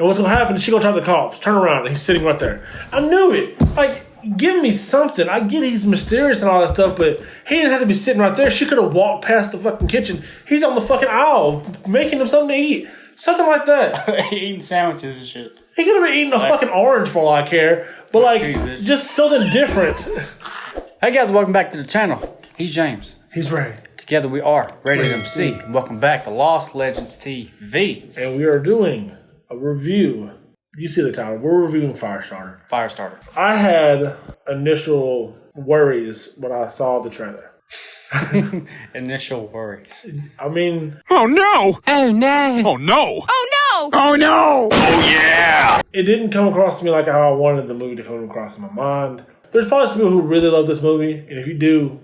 And what's going to happen is she's going to try the cops. Turn around, and he's sitting right there. I knew it. Like, give me something. I get he's mysterious and all that stuff, but he didn't have to be sitting right there. She could have walked past the fucking kitchen. He's on the fucking aisle making him something to eat. Something like that. Eating sandwiches and shit. He could have been eating a fucking orange for all I care. But, like, just something different. Hey, guys. Welcome back to the channel. He's James. He's Ray. Together we are Rated MC. Welcome back to Lost Legends TV. And we are doing a review. You see the title. We're reviewing Firestarter. Firestarter. I had initial worries when I saw the trailer. Initial worries. I mean... Oh, no! Oh, no! Oh, no! Oh, no! Oh, no! Oh, yeah! It didn't come across to me like how I wanted the movie to come across in my mind. There's probably some people who really love this movie, and if you do,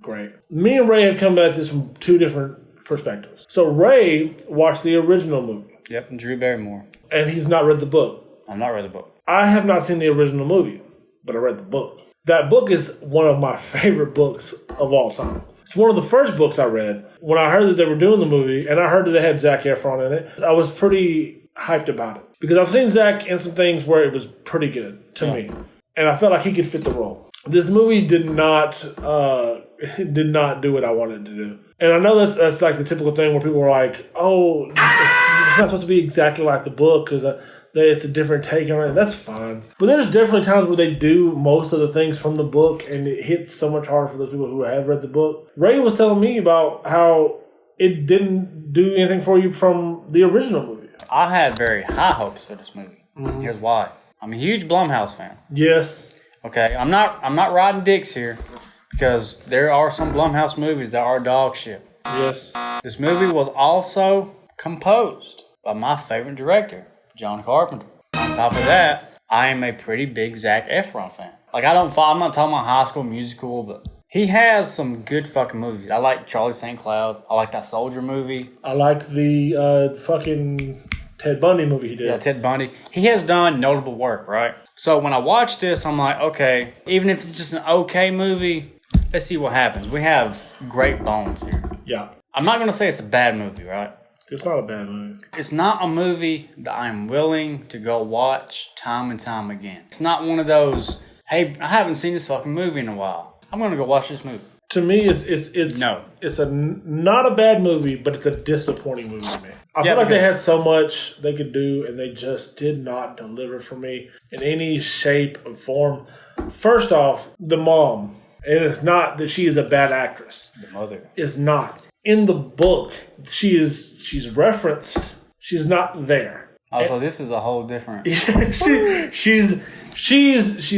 great. Me and Ray have come at this from two different perspectives. So Ray watched the original movie. Yep, Drew Barrymore. And he's not read the book. I've not read the book. I have not seen the original movie, but I read the book. That book is one of my favorite books of all time. It's one of the first books I read. When I heard that they were doing the movie, and I heard that they had Zac Efron in it, I was pretty hyped about it. Because I've seen Zac in some things where it was pretty good to me. And I felt like he could fit the role. This movie did not do what I wanted to do. And I know that's like the typical thing where people are like, oh, it's not supposed to be exactly like the book because it's a different take on it. That's fine. But there's definitely times where they do most of the things from the book and it hits so much harder for those people who have read the book. Ray was telling me about how it didn't do anything for you from the original movie. I had very high hopes of this movie. Mm-hmm. Here's why. I'm a huge Blumhouse fan. Yes. Okay, I'm not riding dicks here because there are some Blumhouse movies that are dog shit. Yes. This movie was also composed by my favorite director, John Carpenter. On top of that, I am a pretty big Zac Efron fan. Like, I'm not talking about High School Musical, but he has some good fucking movies. I like Charlie St. Cloud. I like that Soldier movie. I liked the fucking Ted Bundy movie he did. Yeah, Ted Bundy. He has done notable work, right? So when I watch this, I'm like, okay, even if it's just an okay movie, let's see what happens. We have great bones here. Yeah. I'm not going to say it's a bad movie, right? It's not a bad movie. It's not a movie that I'm willing to go watch time and time again. It's not one of those, hey, I haven't seen this fucking movie in a while. I'm going to go watch this movie. To me, it's not a bad movie, but it's a disappointing movie to me. I feel like they had so much they could do, and they just did not deliver for me in any shape or form. First off, the mom, and it's not that she is a bad actress. The mother is not in the book. She's referenced. She's not there. Oh, so this is a whole different. she's.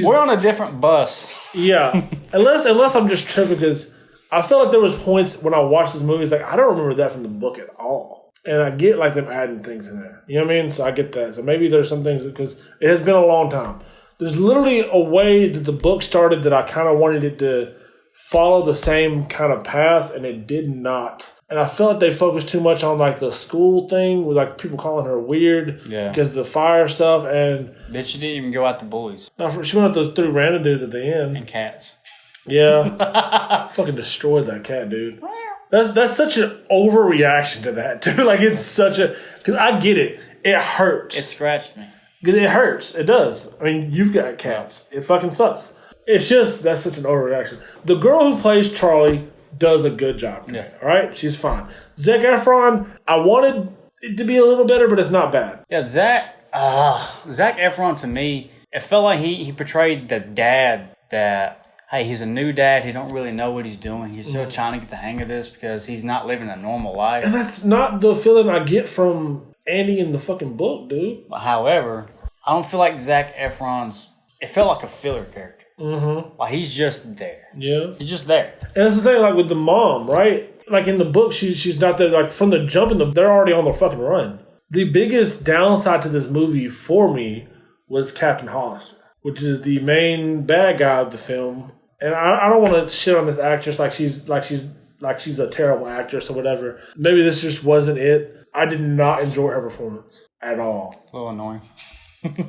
We're on a different bus. Yeah, unless I'm just tripping because I feel like there was points when I watched this movie. It's like I don't remember that from the book at all, and I get like them adding things in there. You know what I mean? So I get that. So maybe there's some things because it has been a long time. There's literally a way that the book started that I kind of wanted it to follow the same kind of path, and it did not. And I felt like they focused too much on like the school thing with like people calling her weird because of the fire stuff. And bitch, she didn't even go out the bullies. No, she went out those three random dudes at the end. And cats. Yeah. Fucking destroyed that cat, dude. That's such an overreaction to that, dude. Like it's such a... Because I get it. It hurts. It scratched me. It hurts. It does. I mean, you've got cats. It fucking sucks. It's just... That's such an overreaction. The girl who plays Charlie does a good job. Yeah. All right? She's fine. Zac Efron, I wanted it to be a little better, but it's not bad. Yeah, Zac Efron, to me, it felt like he portrayed the dad that, hey, he's a new dad. He don't really know what he's doing. He's still trying to get the hang of this because he's not living a normal life. And that's not the feeling I get from Andy in the fucking book, dude. However, I don't feel like Zac Efron's... It felt like a filler character. Mm-hmm. Like he's just there. Yeah. He's just there. And it's the thing like with the mom, right? Like in the book, she's not there. Like from the jump, they're already on the fucking run. The biggest downside to this movie for me was Captain Hollister, which is the main bad guy of the film. And I don't want to shit on this actress like she's a terrible actress or whatever. Maybe this just wasn't it. I did not enjoy her performance at all. A little annoying.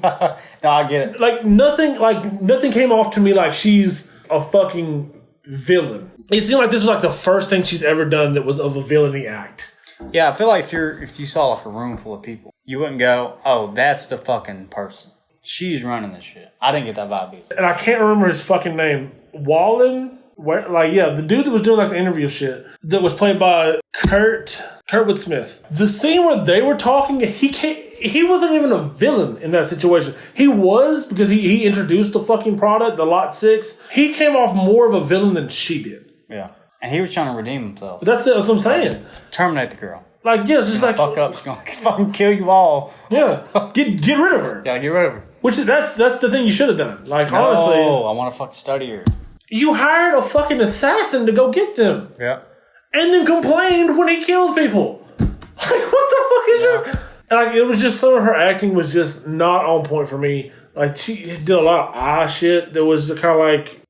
No, I get it. Like nothing came off to me like she's a fucking villain. It seemed like this was like the first thing she's ever done that was of a villainy act. Yeah, I feel like if you saw like a room full of people you wouldn't go, oh, that's the fucking person. She's running this shit. I didn't get that vibe either. And I can't remember his fucking name. Wallen? The dude that was doing like the interview shit that was played by Kurtwood Smith. The scene where they were talking, he wasn't even a villain in that situation. He was, because he introduced the fucking product, the Lot 6. He came off more of a villain than she did. Yeah. And he was trying to redeem himself. That's what I'm saying. Terminate the girl. Like, yeah, it's just like... Fuck up, she's gonna fucking kill you all. Yeah. Get rid of her. Yeah, get rid of her. Which is, that's the thing you should have done. Like, honestly... Oh, I want to fucking study her. You hired a fucking assassin to go get them. Yeah. And then complained when he killed people. Like, what the fuck is your... And like, it was just, some of her acting was just not on point for me. Like, she did a lot of shit that was kind of like,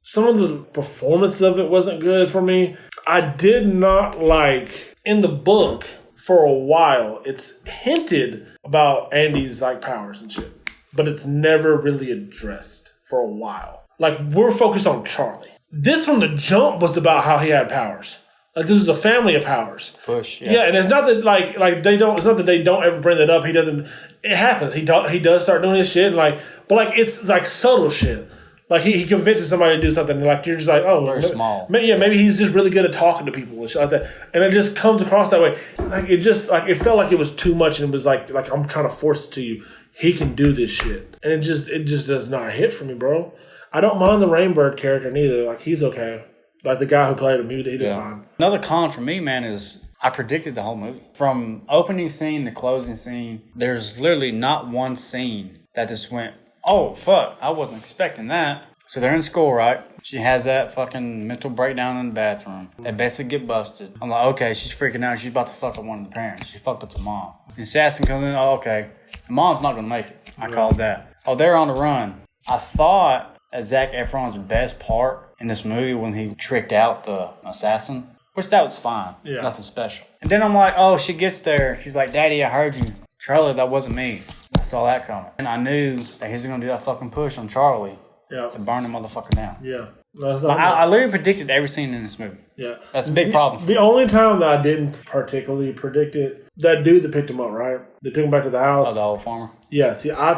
some of the performance of it wasn't good for me. I did not like, in the book, for a while, it's hinted about Andy's, like, powers and shit. But it's never really addressed for a while. Like, we're focused on Charlie. This from the jump was about how he had powers. Like, this is a family of powers. Push, yeah. Yeah, and it's not that, like they don't, it's not that they don't ever bring that up. He doesn't, it happens. He does start doing his shit, and like, but like, it's like subtle shit. Like, he convinces somebody to do something, and like, you're just like, oh. Very small. Maybe he's just really good at talking to people and shit like that. And it just comes across that way. Like, it just, like, it felt like it was too much, and it was like I'm trying to force it to you. He can do this shit. And it just does not hit for me, bro. I don't mind the Rainbird character neither. Like, he's okay. Like, the guy who played him, he did fine. Another con for me, man, is I predicted the whole movie. From opening scene to closing scene, there's literally not one scene that just went, oh, fuck, I wasn't expecting that. So they're in school, right? She has that fucking mental breakdown in the bathroom. They basically get busted. I'm like, okay, she's freaking out. She's about to fuck up one of the parents. She fucked up the mom. The assassin comes in, oh, okay. The mom's not going to make it. I called that. Oh, they're on the run. I thought Zac Efron's best part in this movie when he tricked out the assassin, which that was fine. Yeah. Nothing special. And then I'm like, oh, she gets there. She's like, Daddy, I heard you. Charlie, that wasn't me. I saw that coming. And I knew that he's going to do that fucking push on Charlie to burn the motherfucker down. Yeah. I literally predicted every scene in this movie. Yeah. That's a big problem for me. The only time that I didn't particularly predict it, that dude that picked him up, right? They took him back to the house. Oh, the old farmer? Yeah. See, I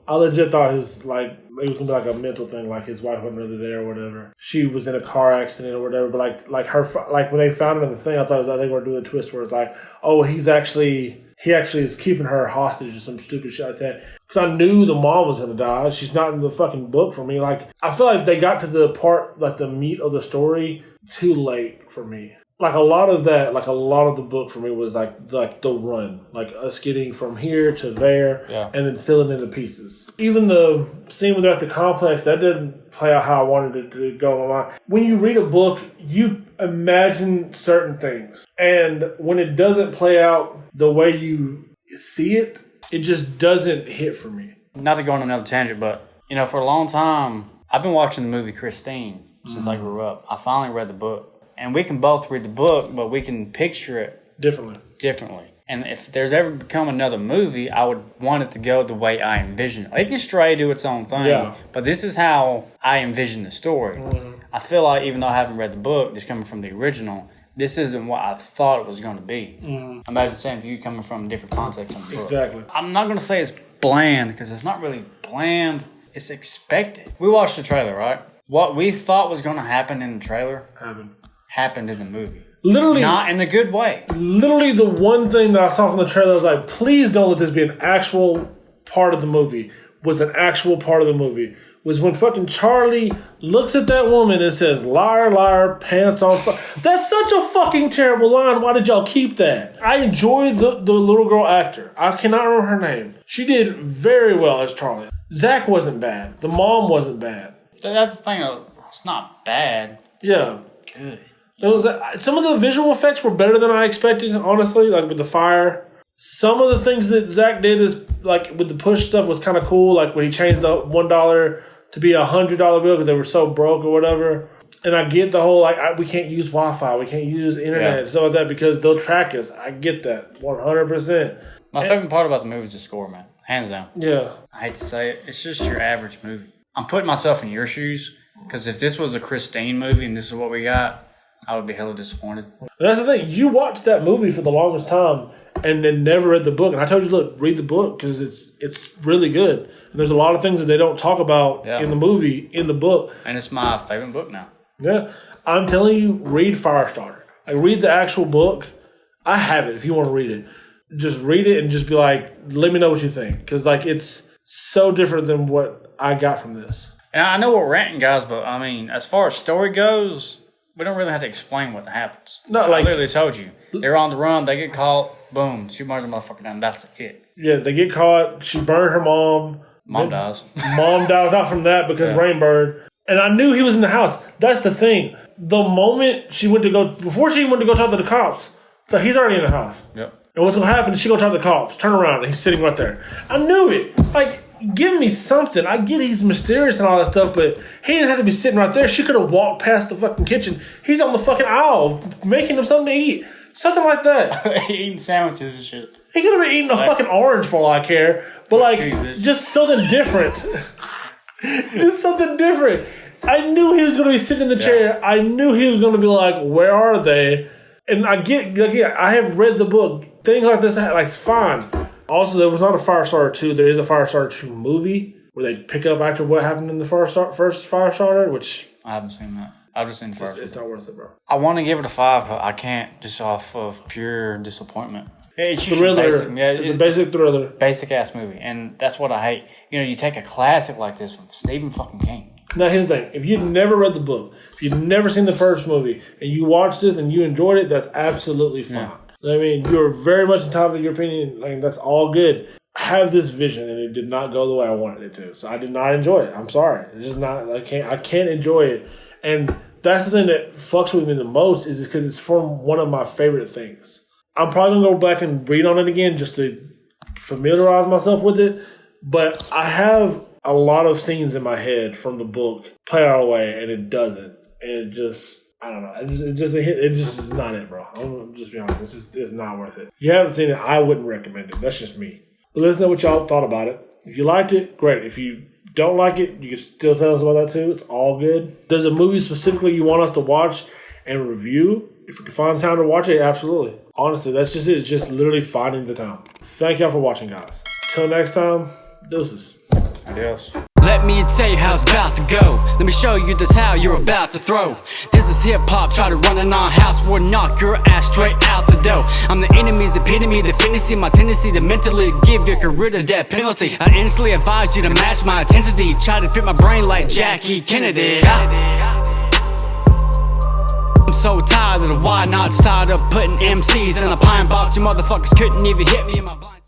legit thought his, like, it was going to be like a mental thing, like his wife wasn't really there or whatever. She was in a car accident or whatever, but like when they found him in the thing, I thought they were going to do a twist where it's like, oh, he actually is keeping her hostage or some stupid shit like that. Because I knew the mom was going to die. She's not in the fucking book for me. Like, I feel like they got to the part, like the meat of the story, too late for me. Like, a lot of the book for me was like the run. Like, us getting from here to there and then filling in the pieces. Even the scene when they're at the complex, that didn't play out how I wanted it to go in my mind. When you read a book, you imagine certain things. And when it doesn't play out the way you see it, it just doesn't hit for me. Not to go on another tangent, but, you know, for a long time, I've been watching the movie Christine since I grew up. I finally read the book. And we can both read the book, but we can picture it differently. And if there's ever become another movie, I would want it to go the way I envision it. It can stray, do its own thing, but this is how I envision the story. Mm-hmm. I feel like even though I haven't read the book, just coming from the original, this isn't what I thought it was going to be. Mm-hmm. Imagine the same thing, you coming from a different context on the book. Exactly. I'm not going to say it's bland, because it's not really bland. It's expected. We watched the trailer, right? What we thought was going to happen in the trailer happened in the movie. Literally. Not in a good way. Literally the one thing that I saw from the trailer was like, please don't let this be an actual part of the movie. Was an actual part of the movie. Was when fucking Charlie looks at that woman and says, liar, liar, pants on fire. That's such a fucking terrible line. Why did y'all keep that? I enjoy the little girl actor. I cannot remember her name. She did very well as Charlie. Zach wasn't bad. The mom wasn't bad. That's the thing. It's not bad. Yeah. Good. It was some of the visual effects were better than I expected, honestly, like with the fire. Some of the things that Zach did is, like, with the push stuff was kind of cool, like when he changed the $1 to be $100 bill because they were so broke or whatever. And I get the whole, like, we can't use Wi-Fi, we can't use internet, and stuff like that because they'll track us. I get that, 100%. My favorite part about the movie is the score, man. Hands down. Yeah. I hate to say it, it's just your average movie. I'm putting myself in your shoes, because if this was a Christine movie and this is what we got, I would be hella disappointed. And that's the thing. You watched that movie for the longest time, and then never read the book. And I told you, look, read the book because it's really good. And there's a lot of things that they don't talk about in the movie, in the book. And it's my favorite book now. Yeah. I'm telling you, read Firestarter. Like, read the actual book. I have it if you want to read it. Just read it and just be like, let me know what you think. Because, like, it's so different than what I got from this. And I know we're ranting, guys, but, I mean, as far as story goes, we don't really have to explain what happens. No, like, I literally told you. They're on the run. They get caught. Boom. She burns the motherfucker down. That's it. Yeah, they get caught. She burned her mom. Mom dies. Mom dies. Not from that because rain burned. And I knew he was in the house. That's the thing. The moment she went to go, before she went to go talk to the cops, so he's already in the house. Yep. And what's going to happen is she go talk to the cops, turn around, and he's sitting right there. I knew it. Like, give me something. I get he's mysterious and all that stuff, but he didn't have to be sitting right there. She could have walked past the fucking kitchen. He's on the fucking aisle making him something to eat. Something like that. Eating sandwiches and shit. He could have been eating a fucking orange for all I care. But, like, just something different. Just something different. I knew he was going to be sitting in the chair. I knew he was going to be like, where are they? And I have read the book. Things like this, like, it's fine. Also, there was not a Firestarter 2. There is a Firestarter 2 movie where they pick up after what happened in the first Firestarter, which... I haven't seen that. I've just seen the first. It's not worth it, bro. I want to give it a 5, but I can't just off of pure disappointment. It's thriller. It's a basic thriller. Basic ass movie. And that's what I hate. You know, you take a classic like this from Stephen fucking King. Now, here's the thing. If you've never read the book, if you've never seen the first movie, and you watched this and you enjoyed it, that's absolutely fine. Yeah. I mean, you're very much entitled to your opinion. Like, that's all good. I have this vision, and it did not go the way I wanted it to. So I did not enjoy it. I'm sorry. It's just not. I can't enjoy it. And that's the thing that fucks with me the most is because it's from one of my favorite things. I'm probably going to go back and read on it again just to familiarize myself with it. But I have a lot of scenes in my head from the book play out away, and it doesn't. And it just, I don't know. It just is not it, bro. I'm just being honest. It's not worth it. If you haven't seen it, I wouldn't recommend it. That's just me. But let us know what y'all thought about it. If you liked it, great. If you don't like it, you can still tell us about that too. It's all good. If there's a movie specifically you want us to watch and review, if we can find time to watch it, absolutely. Honestly, that's just it. It's just literally finding the time. Thank y'all for watching, guys. Till next time, deuces. Adios. Let me tell you how it's about to go. Let me show you the towel you're about to throw. This is hip-hop, try to run in our house, we'll knock your ass straight out the door. I'm the enemy's epitome, the fantasy, my tendency to mentally give your career the death penalty. I instantly advise you to match my intensity, try to fit my brain like Jackie Kennedy. I'm so tired of the why not side of putting MCs in a pine box. You motherfuckers couldn't even hit me in my blind.